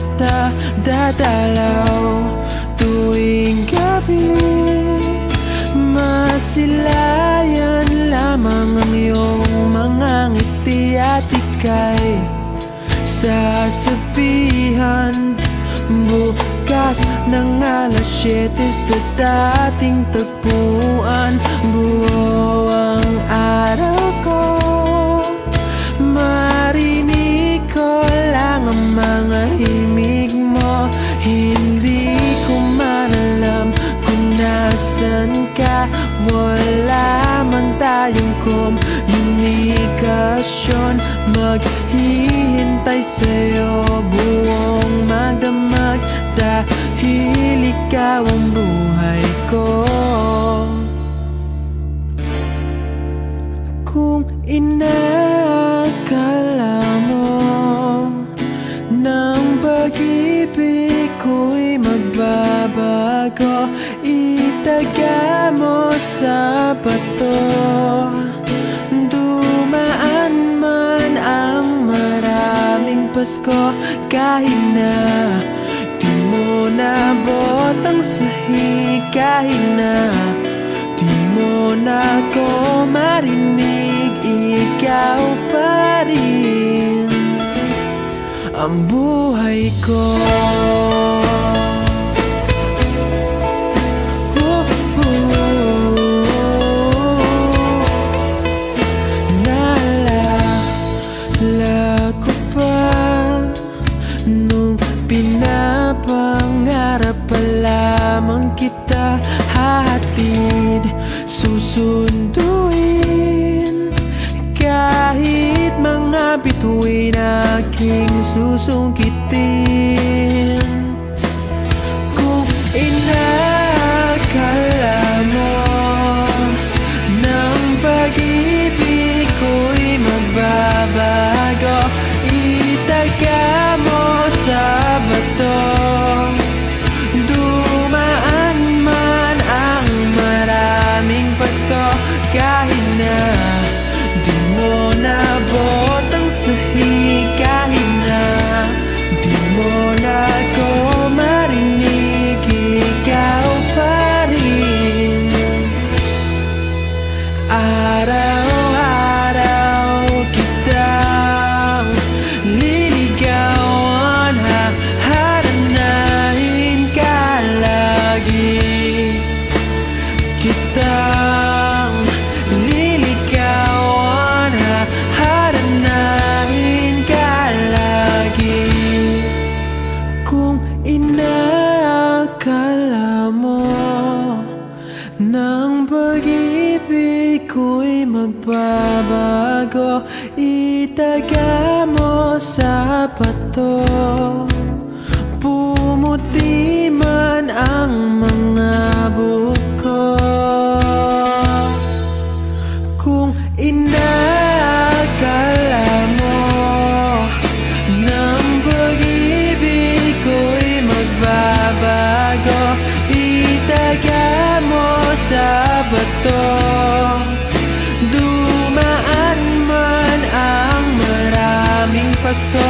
kita dadalaw tuwing gabi. Masilayan lamang ang iyong mga ngiti at ika'y sasabihan bukas ng alas 7 sa dating tagpuan. Buo ang araw ko, marinig ko lang ang mga himig mo. Hindi ko man alam kung nasan ka, wala man tayong komunikasyon. Maghihintay sa'yo buong magdamag, dahil ikaw ang buhay ko. Kung inakala mo ng pag-ibig ko'y magbabago, itaga mo sa bato. Dumaan man ang maraming Pasko, kahit na di mo nabot ang sahig, kahit na di mo na ako marinig, ikaw pa rin ang buhay ko. Naalala ko pa nung pinapangarap pa lamang kita, hahatid, susunduin, kahit mga bituin aking susungkitin. Kung inakala mo ng pag-ibig ko'y magbabago, itaga mo sa bato. Dumaan man ang maraming Pasko, kahit na di mo nabot ang sahig, kahit na di mo na ako marinig, ikaw pa rin. Araw-araw kitang liligawan, haharanahin ka lagi. Kitang liligawan, haharanahin ka lagi. Kung inakala mo ng pag-ibig ko'y magbabago, itaga mo sa bato. Pumuti man ang mga buko, kung inakala mo ng pag-ibig ko'y magbabago, itaga mo sa bato. Dumaan man ang maraming Pasko,